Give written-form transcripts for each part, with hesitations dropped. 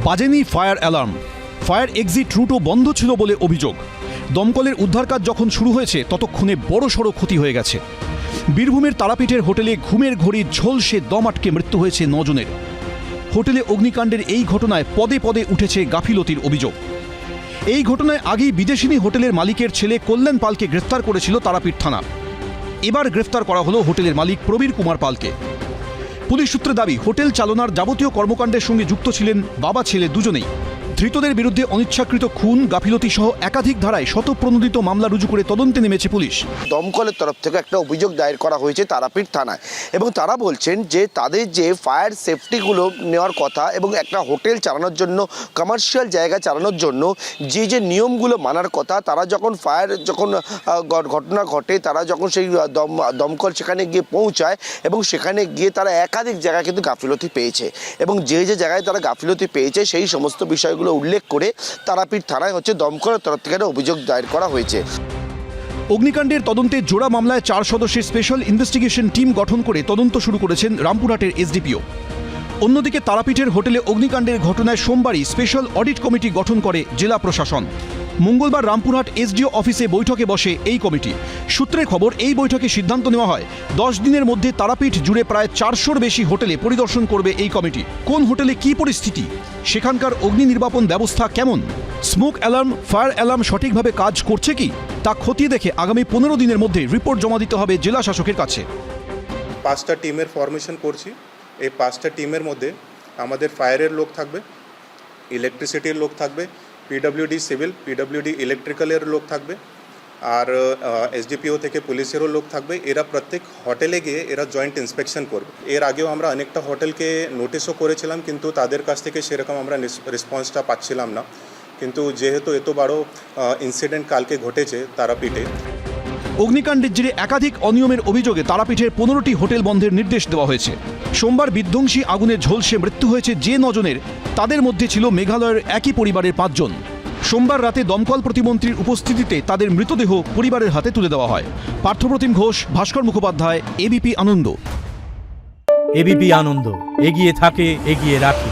বাজেনি fire alarm, fire exit রুটও বন্ধ ছিল বলে অভিযোগ। দমকলের উদ্ধার কাজ যখন শুরু হয়েছে ততক্ষণে বড়সড় ক্ষতি হয়ে গেছে। বীরভূমের তারাপীঠের হোটেলে ঘুমের ঘড়ি ঝলসে দম আটকে মৃত্যু হয়েছে 9 জনের। হোটেলে অগ্নিকাণ্ডের এই ঘটনায় পদে পদে উঠেছে গাফিলতির অভিযোগ। এই ঘটনায় আগেই বিদেশিনী হোটেলের মালিকের ছেলে কল্যাণ পালকে গ্রেফতার করেছিল তারাপীঠ থানা। এবার গ্রেফতার করা হলো হোটেলের মালিক প্রবীর কুমার পালকে। পুলিশ সূত্রে দাবি, হোটেল চালনার যাবতীয় কর্মকাণ্ডের সঙ্গে যুক্ত ছিলেন বাবা ছেলে দুজনেই। ধৃতদের বিরুদ্ধে অনিচ্ছাকৃত খুন, গাফিলতি সহ একাধিক ধারায় শতপ্রণোদিত মামলা রুজু করে তদন্তে নেমেছে পুলিশ। দমকলের তরফ থেকে একটা অভিযোগ দায়ের করা হয়েছে তারাপীঠ থানায়, এবং তারা বলছেন যে তাদের যে ফায়ার সেফটিগুলো নেওয়ার কথা এবং একটা হোটেল চালানোর জন্য, কমার্শিয়াল জায়গা চালানোর জন্য যে নিয়মগুলো মানার কথা, তারা যখন ঘটনা ঘটে, তারা যখন সেই দমকল সেখানে গিয়ে পৌঁছায় এবং সেখানে গিয়ে তারা একাধিক জায়গায় কিন্তু গাফিলতি পেয়েছে, এবং যে জায়গায় তারা গাফিলতি পেয়েছে সেই সমস্ত বিষয়গুলো উল্লেখ করে তারাপীঠ থানায় দমকলের তরফ থেকে অভিযোগ দায়ের করা হয়েছে। অগ্নিকাণ্ডের তদন্তে জোড়া মামলায় 4 সদস্যের স্পেশাল ইনভেস্টিগেশন টিম গঠন করে তদন্ত শুরু করেছেন রামপুরহাটের এসডিপিও। অন্যদিকে তারাপীঠের হোটেলে অগ্নিকাণ্ডের ঘটনায় সোমবারই স্পেশাল অডিট কমিটি গঠন করে জেলা প্রশাসন। মঙ্গলবার রামপুরহাট এসডিও অফিসে বৈঠকে বসে এই কমিটি। সূত্রের খবর, এই বৈঠকে সিদ্ধান্ত নেওয়া হয় 10 দিনের মধ্যে তারাপীঠ জুড়ে প্রায় 400-র বেশি হোটেলে পরিদর্শন করবে এই কমিটি। কোন হোটেলে কী পরিস্থিতি, সেখানকার অগ্নি নির্বাপন ব্যবস্থা কেমন, স্মোক অ্যালার্ম, ফায়ার অ্যালার্ম সঠিকভাবে কাজ করছে কি, তা খতিয়ে দেখে আগামী 15 দিনের মধ্যে রিপোর্ট জমা দিতে হবে জেলা শাসকের কাছে। 5টা টিমের ফরমেশন করছি। এই 5টা টিমের মধ্যে আমাদের ফায়ারের লোক থাকবে, ইলেকট্রিসিটির লোক থাকবে, পিডব্লিউডি সিভিল, পিডব্লিউডি ইলেকট্রিক্যালের লোক থাকবে, আর এসডিপিও থেকে পুলিশেরও লোক থাকবে। এরা প্রত্যেক হোটেলে গিয়ে এরা জয়েন্ট ইন্সপেকশন করবে। এর আগেও আমরা অনেকটা হোটেলকে নোটিশও করেছিলাম, কিন্তু তাদের কাছ থেকে সেরকম আমরা রেসপন্সটা পাচ্ছিলাম না। কিন্তু যেহেতু এত বড় ইনসিডেন্ট কালকে ঘটেছে তারাপীঠে, অগ্নিকাণ্ডের জেরে একাধিক অনিয়মের অভিযোগে তারাপীঠের 15টি হোটেল বন্ধের নির্দেশ দেওয়া হয়েছে। সোমবার বিধ্বংসী আগুনে ঝলসে মৃত্যু হয়েছে যে 9 জনের, তাদের মধ্যে ছিল মেঘালয়ের একই পরিবারের 5 জন। সোমবার রাতে দমকল প্রতিমন্ত্রীর উপস্থিতিতে তাদের মৃতদেহ পরিবারের হাতে তুলে দেওয়া হয়। পার্থপ্রতিম ঘোষ, ভাস্কর মুখোপাধ্যায়, এবিপি আনন্দ। এবিপি আনন্দ, এগিয়ে থাকে, এগিয়ে রাখে।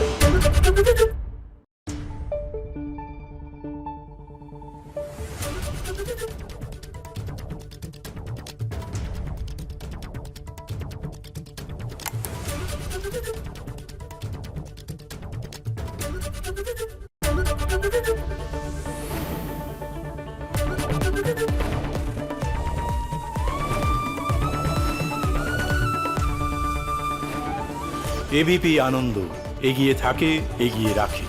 এবিপি আনন্দ, এগিয়ে থাকে, এগিয়ে রাখে।